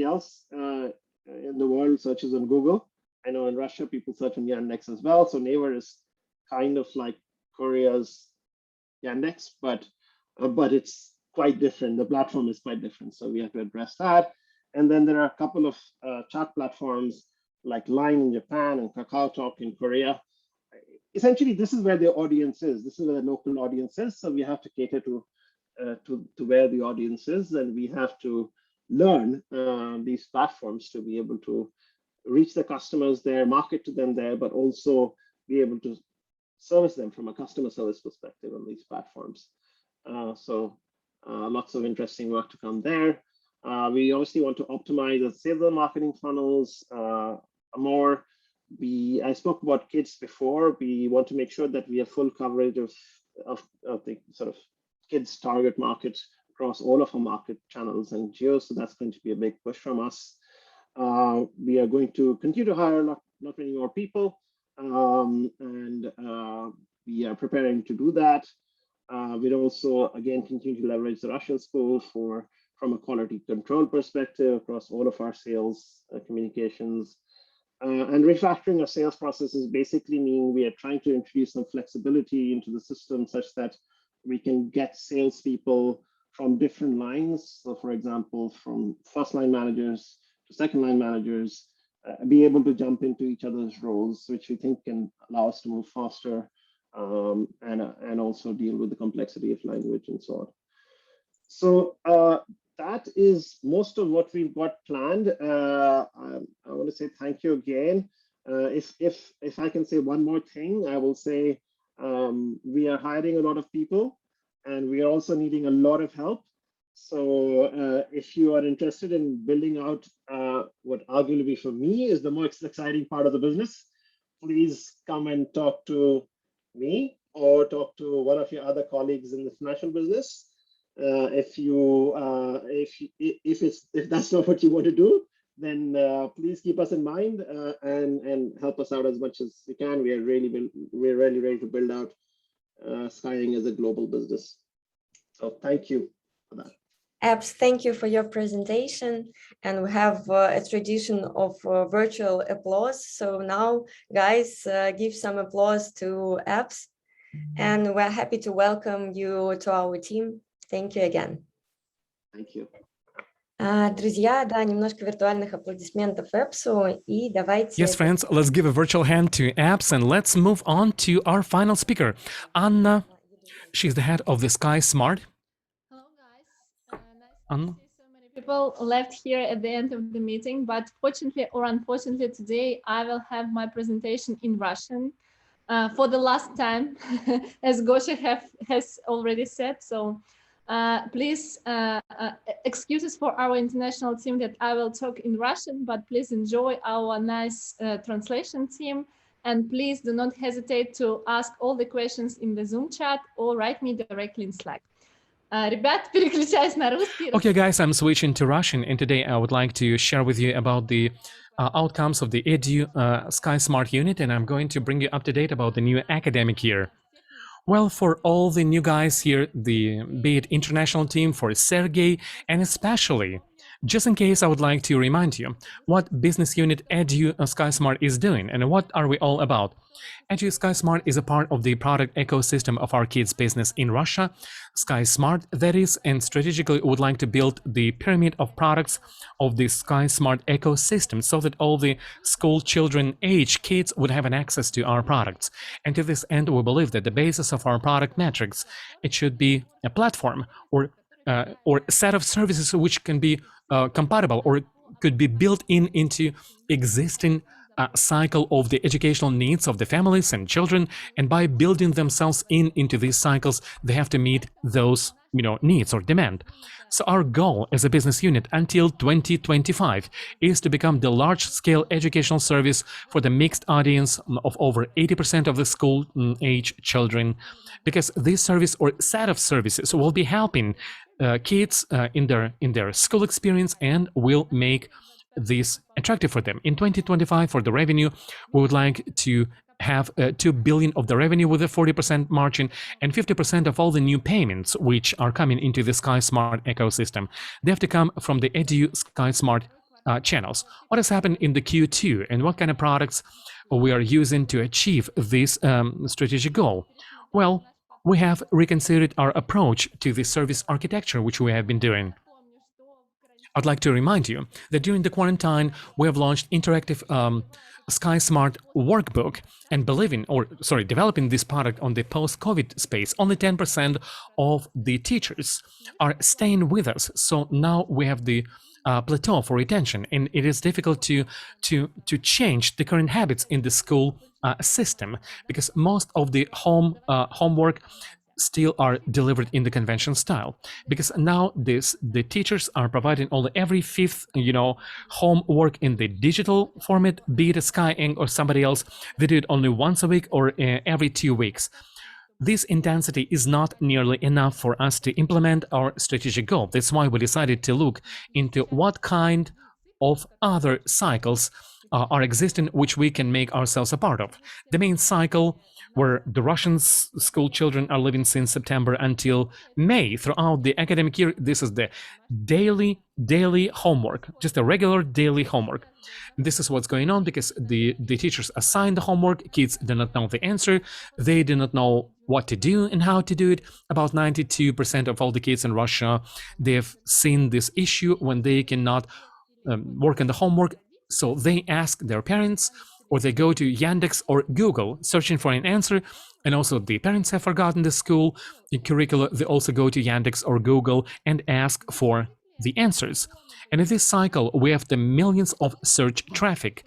else in the world searches on Google. I know in Russia people search on Yandex as well. So Naver is kind of like Korea's Yandex, but it's quite different. The platform is quite different, so we have to address that. And then there are a couple of chat platforms like Line in Japan and KakaoTalk in Korea. Essentially, this is where the audience is. This is where the local audience is. So we have to cater to where the audience is, and we have to learn these platforms to be able to reach the customers there, market to them there, but also be able to service them from a customer service perspective on these platforms. So lots of interesting work to come there. We obviously want to optimize the sales and marketing funnels more. I spoke about kids before. We want to make sure that we have full coverage of the sort of kids target market across all of our market channels and geos. So that's going to be a big push from us. We are going to continue to hire not many more people, and we are preparing to do that. We'll also, again, continue to leverage the Russian school from a quality control perspective across all of our sales communications. And refactoring our sales processes basically mean we are trying to introduce some flexibility into the system such that we can get salespeople from different lines. So for example, from first line managers to second line managers, be able to jump into each other's roles, which we think can allow us to move faster and also deal with the complexity of language and so on. So that is most of what we've got planned. I want to say thank you again. If I can say one more thing, I will say we are hiring a lot of people, and we are also needing a lot of help. So if you are interested in building out what arguably for me is the most exciting part of the business, please come and talk to me or talk to one of your other colleagues in the financial business. If that's not what you want to do, then please keep us in mind and help us out as much as you can. We're really ready to build out Skyeng as a global business. So thank you for that. Abs, thank you for your presentation. And we have a tradition of virtual applause. So now, guys, give some applause to Abs. And we're happy to welcome you to our team. Thank you again. Thank you. Друзья, да, немножко виртуальных аплодисментов Эпсу, и давайте... Yes, friends, let's give a virtual hand to apps and let's move on to our final speaker, Anna. She's the head of the Skysmart. Hello, guys. Nice Anna? to see so many people left here at the end of the meeting, but fortunately or unfortunately today I will have my presentation in Russian for the last time, as Gosha has already said. So please, excuses for our international team that I will talk in Russian, but please enjoy our nice translation team. And please do not hesitate to ask all the questions in the Zoom chat or write me directly in Slack. Ребят, переключаюсь на русский. Okay, guys, I'm switching to Russian, and today I would like to share with you about the outcomes of the Edu Skysmart unit, and I'm going to bring you up to date about the new academic year. Well, for all the new guys here, be it international team, for Sergey, and especially, just in case, I would like to remind you what business unit Edu Skysmart is doing and what are we all about. Edu Skysmart is a part of the product ecosystem of our kids' business in Russia. Skysmart, that is, and strategically would like to build the pyramid of products of the Skysmart ecosystem so that all the school children age kids would have an access to our products. And to this end, we believe that the basis of our product metrics, it should be a platform or a set of services which can be compatible or could be built into existing cycle of the educational needs of the families and children, and by building themselves into these cycles, they have to meet those needs or demand. So our goal as a business unit until 2025 is to become the large-scale educational service for the mixed audience of over 80% of the school age children, because this service or set of services will be helping kids in their school experience and will make this attractive for them. In 2025, for the revenue, we would like to have 2 billion of the revenue with a 40% margin and 50% of all the new payments which are coming into the Skysmart ecosystem. They have to come from the Edu Skysmart channels. What has happened in the Q2 and what kind of products we are using to achieve this strategic goal? Well, we have reconsidered our approach to the service architecture which we have been doing. I'd like to remind you that during the quarantine, we have launched interactive Skysmart workbook, and developing this product on the post-COVID space. Only 10% of the teachers are staying with us. So now we have the plateau for retention, and it is difficult to change the current habits in the school system, because most of the homework still are delivered in the convention style, because now the teachers are providing only every fifth homework in the digital format, be it a Skyeng or somebody else. They do it only once a week or every 2 weeks. This intensity is not nearly enough for us to implement our strategic goal. That's why we decided to look into what kind of other cycles are existing which we can make ourselves a part of. The main cycle where the Russian school children are living since September until May throughout the academic year. This is the daily homework, just a regular daily homework. This is what's going on because the teachers assign the homework, kids do not know the answer, they do not know what to do and how to do it. About 92% of all the kids in Russia, they've seen this issue when they cannot work on the homework. So they ask their parents, or they go to Yandex or Google searching for an answer. And also the parents have forgotten the school curricula. They also go to Yandex or Google and ask for the answers. And in this cycle, we have the millions of search traffic.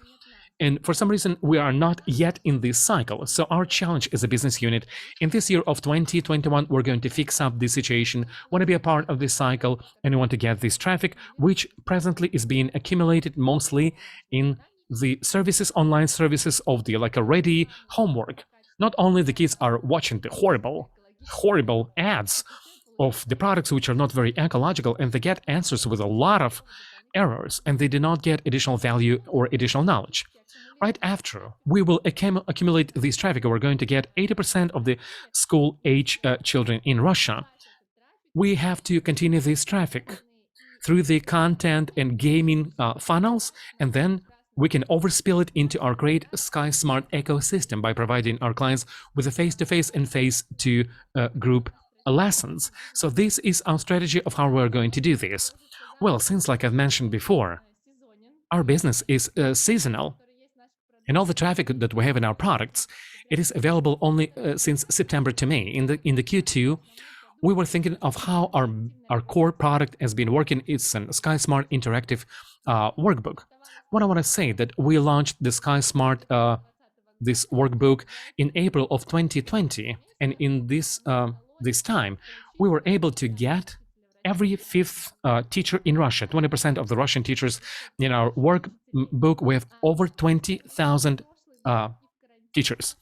And for some reason, we are not yet in this cycle. So our challenge as a business unit in this year of 2021, we're going to fix up this situation, want to be a part of this cycle, and we want to get this traffic, which presently is being accumulated mostly in the services, online services of the ready homework. Not only the kids are watching the horrible ads of the products which are not very ecological, and they get answers with a lot of errors, and they do not get additional value or additional knowledge. Right after we will accumulate this traffic, we're going to get 80% of the school age children in Russia. We have to continue this traffic through the content and gaming funnels, and then we can overspill it into our great Skysmart ecosystem by providing our clients with a face-to-face and face-to-group lessons. So this is our strategy of how we're going to do this. Well, since, like I've mentioned before, our business is seasonal, and all the traffic that we have in our products, it is available only since September to May. In the Q2, we were thinking of how our core product has been working. It's an Skysmart interactive workbook. What I want to say that we launched the Skysmart this workbook in April of 2020, and in this time, we were able to get every fifth teacher in Russia, 20% of the Russian teachers in our workbook. We have over 20,000 teachers.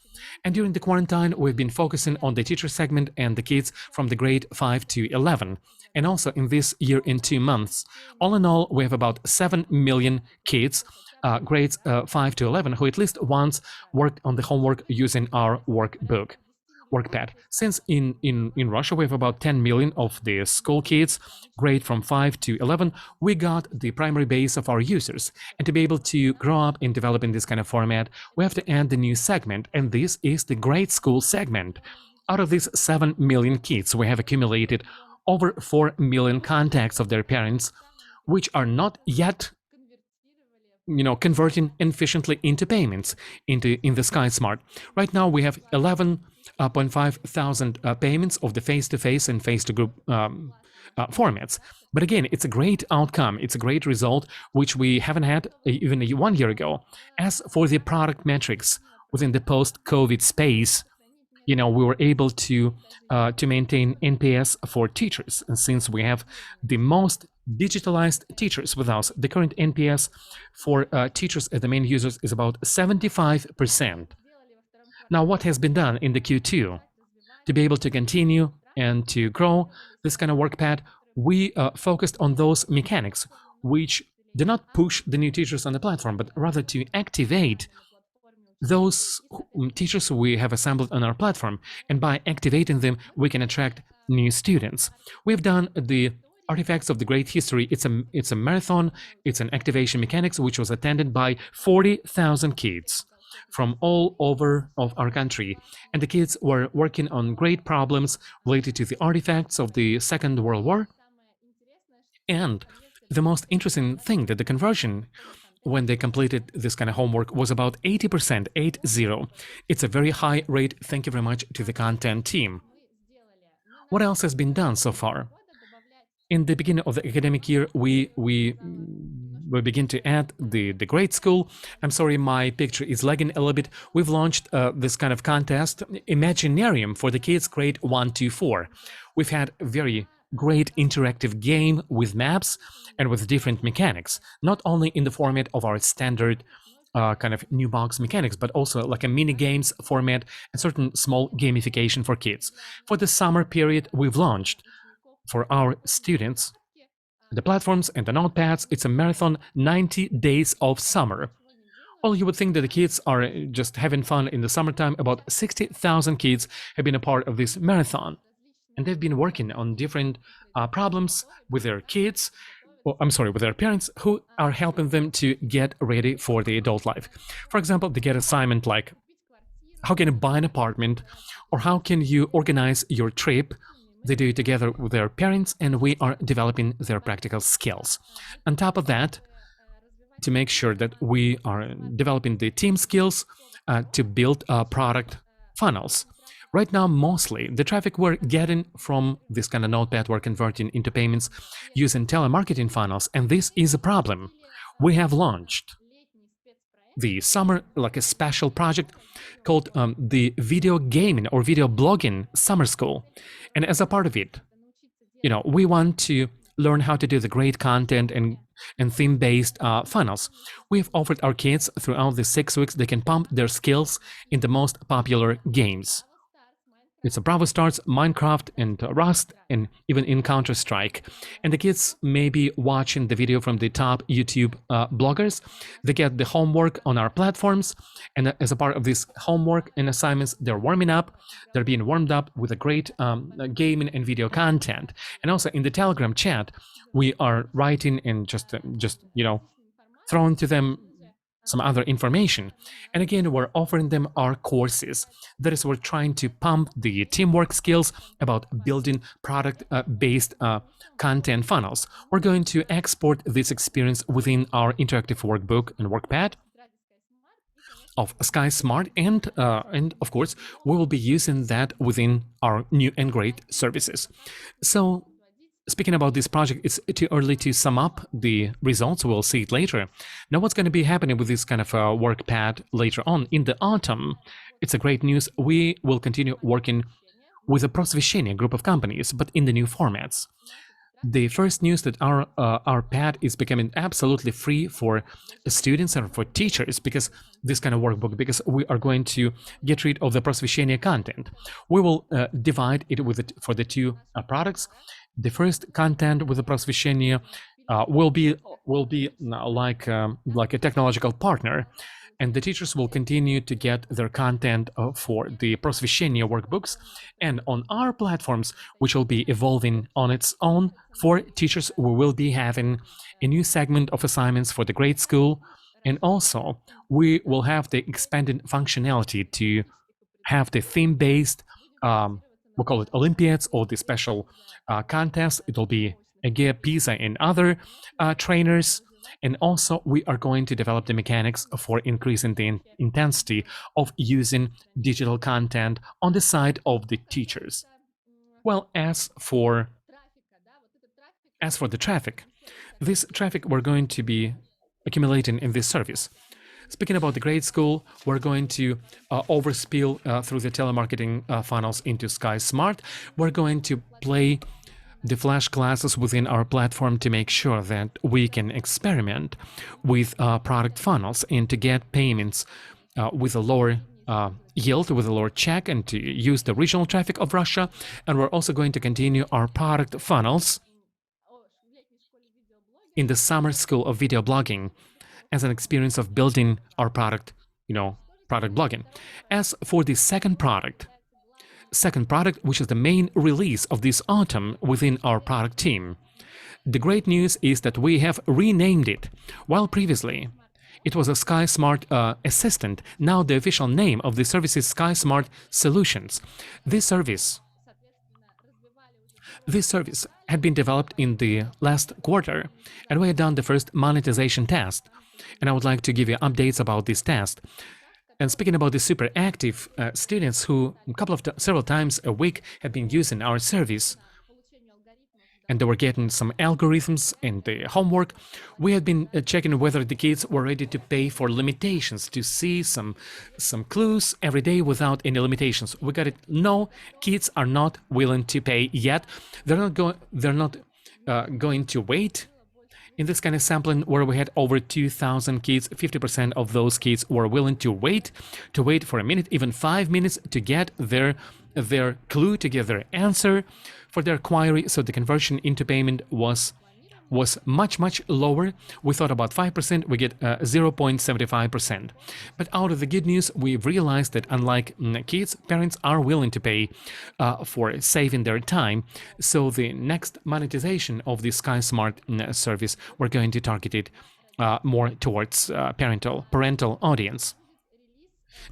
And during the quarantine, we've been focusing on the teacher segment and the kids from the grade 5 to 11. And also in this year, in 2 months, all in all, we have about 7 million kids, grades 5 to 11, who at least once worked on the homework using our workbook. WorkPad. Since in Russia we have about 10 million of the school kids, grade from 5 to 11, we got the primary base of our users. And to be able to grow up in developing this kind of format, we have to add the new segment, and this is the grade school segment. Out of these 7 million kids, we have accumulated over 4 million contacts of their parents, which are not yet converting efficiently into payments in the Skysmart. Right now we have 11.5 thousand payments of the face-to-face and face-to-group formats. But again, it's a great outcome. It's a great result, which we haven't had even 1 year ago. As for the product metrics within the post-COVID space, we were able to maintain NPS for teachers. And since we have the most digitalized teachers with us, the current NPS for teachers as the main users is about 75%. Now, what has been done in the Q2 to be able to continue and to grow this kind of WorkPad? We focused on those mechanics which do not push the new teachers on the platform, but rather to activate those teachers who we have assembled on our platform. And by activating them, we can attract new students. We've done the artifacts of the great history. It's a marathon. It's an activation mechanics which was attended by 40,000 kids from all over of our country. And the kids were working on great problems related to the artifacts of the Second World War. And the most interesting thing that the conversion when they completed this kind of homework was about 80%, 80. It's a very high rate. Thank you very much to the content team. What else has been done so far? In the beginning of the academic year, we begin to add the grade school. I'm sorry, my picture is lagging a little bit. We've launched this kind of contest, Imaginarium, for the kids grade 1 to 4. We've had a very great interactive game with maps and with different mechanics, not only in the format of our standard kind of new box mechanics, but also like a mini games format and certain small gamification for kids. For the summer period, we've launched for our students the platforms and the notepads. It's a marathon, 90 days of summer. Well, you would think that the kids are just having fun in the summertime. About 60,000 kids have been a part of this marathon, and they've been working on different problems with their kids, with their parents, who are helping them to get ready for the adult life. For example, they get assignment like, how can you buy an apartment, or how can you organize your trip? They do it together with their parents, and we are developing their practical skills. On top of that, to make sure that we are developing the team skills to build product funnels. Right now, mostly the traffic we're getting from this kind of notepad we're converting into payments using telemarketing funnels, and this is a problem. We have launched the summer, like a special project called the video gaming or video blogging summer school. And as a part of it, we want to learn how to do the great content and theme-based funnels. We've offered our kids throughout the 6 weeks, they can pump their skills in the most popular games. It's a Bravo Stars, Minecraft, and Rust, and even in Counter-Strike. And the kids may be watching the video from the top YouTube bloggers. They get the homework on our platforms, and as a part of this homework and assignments, they're warming up. They're being warmed up with a great gaming and video content. And also in the Telegram chat, we are writing and just throwing to them some other information. And again, we're offering them our courses. That is, we're trying to pump the teamwork skills about building product-based content funnels. We're going to export this experience within our interactive workbook and workpad of Skysmart, and of course, we will be using that within our new and great services. So, speaking about this project, it's too early to sum up the results. We'll see it later. Now, what's going to be happening with this kind of workpad later on in the autumn? It's a great news. We will continue working with a Prosveshchenie group of companies, but in the new formats. The first news that our pad is becoming absolutely free for students and for teachers, because this kind of workbook, because we are going to get rid of the Prosveshchenie content. We will divide it for the two products. The first content with the Prosveshchenie will be like a technological partner, and the teachers will continue to get their content for the Prosveshchenie workbooks. And on our platforms, which will be evolving on its own for teachers, we will be having a new segment of assignments for the grade school. And also, we will have the expanded functionality to have the theme-based, we'll call it Olympiads, or the special contests. It will be Egea, PISA, and other trainers. And also, we are going to develop the mechanics for increasing the intensity of using digital content on the side of the teachers. Well, as for the traffic, this traffic we're going to be accumulating in this service. Speaking about the grade school, we're going to overspill through the telemarketing funnels into Skysmart. We're going to play the flash classes within our platform to make sure that we can experiment with product funnels and to get payments with a lower yield, with a lower check, and to use the regional traffic of Russia. And we're also going to continue our product funnels in the summer school of video blogging as an experience of building our product, product blogging. As for the second product, which is the main release of this autumn within our product team, the great news is that we have renamed it. While previously it was a Skysmart Assistant, now the official name of the service is Skysmart Solutions. This service had been developed in the last quarter, and we had done the first monetization test. And I would like to give you updates about this test. And speaking about the super active students who several times a week have been using our service, and they were getting some algorithms and the homework, we had been checking whether the kids were ready to pay for limitations, to see some clues every day without any limitations. We got it. No, kids are not willing to pay yet. They're not going to wait. In this kind of sampling where we had over 2,000 kids, 50% of those kids were willing to wait for a minute, even 5 minutes, to get their clue, to get their answer for their query. So the conversion into payment was much lower. We thought about 5%, we get 0.75%. But out of the good news, we've realized that unlike kids, parents are willing to pay for saving their time. So the next monetization of the Skysmart service, we're going to target it more towards parental audience.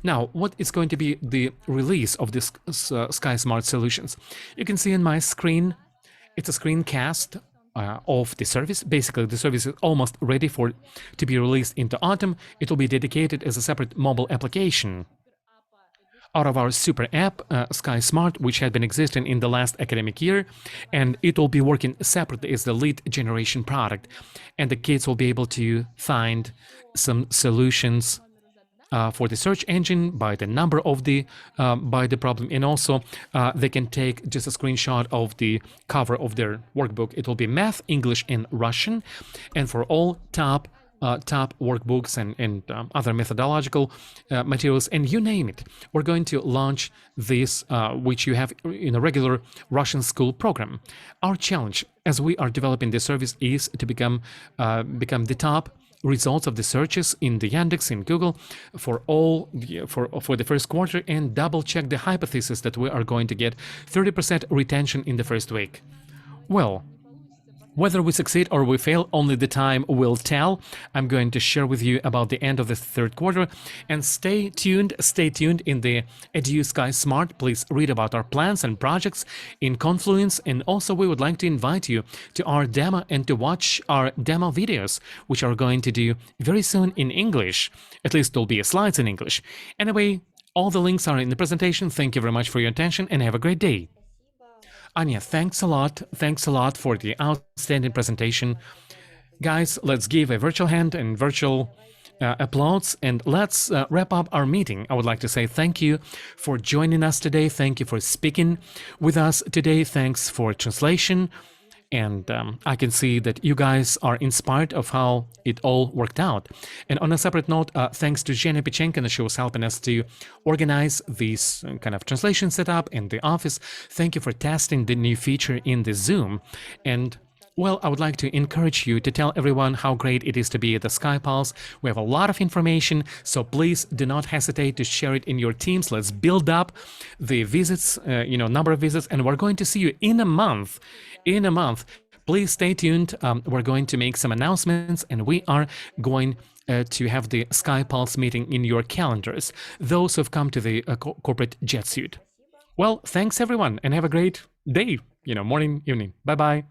Now, what is going to be the release of this Skysmart solutions? You can see on my screen, it's a screencast of the service. Basically, the service is almost ready to be released into autumn. It will be dedicated as a separate mobile application out of our super app, Skysmart, which had been existing in the last academic year, and it will be working separately as the lead generation product. And the kids will be able to find some solutions for the search engine by the number of by the problem, and also they can take just a screenshot of the cover of their workbook. It will be math, English, and Russian, and for all top workbooks and other methodological materials, and you name it, we're going to launch this, which you have in a regular Russian school program. Our challenge as we are developing this service is to become the top results of the searches in the Yandex, in Google, for the first quarter, and double check the hypothesis that we are going to get 30% retention in the first week. Well, Whether we succeed or we fail, only the time will tell. I'm going to share with you about the end of the third quarter. And stay tuned in the Edu Skysmart. Please read about our plans and projects in Confluence. And also we would like to invite you to our demo and to watch our demo videos, which are going to do very soon in English. At least there'll be slides in English. Anyway, all the links are in the presentation. Thank you very much for your attention and have a great day. Anya, thanks a lot. Thanks a lot for the outstanding presentation. Guys, let's give a virtual hand and virtual applause, and let's wrap up our meeting. I would like to say thank you for joining us today. Thank you for speaking with us today. Thanks for translation. And I can see that you guys are inspired of how it all worked out. And on a separate note, thanks to Zhenya Pichenko, she was helping us to organize this kind of translation setup in the office. Thank you for testing the new feature in the Zoom. And well, I would like to encourage you to tell everyone how great it is to be at the Skypulse. We have a lot of information, so please do not hesitate to share it in your teams. Let's build up the visits, number of visits, and we're going to see you in a month. In a month. Please stay tuned. We're going to make some announcements, and we are going to have the Skypulse meeting in your calendars, those who've come to the corporate jet suit. Well, thanks everyone, and have a great day, morning, evening. Bye-bye.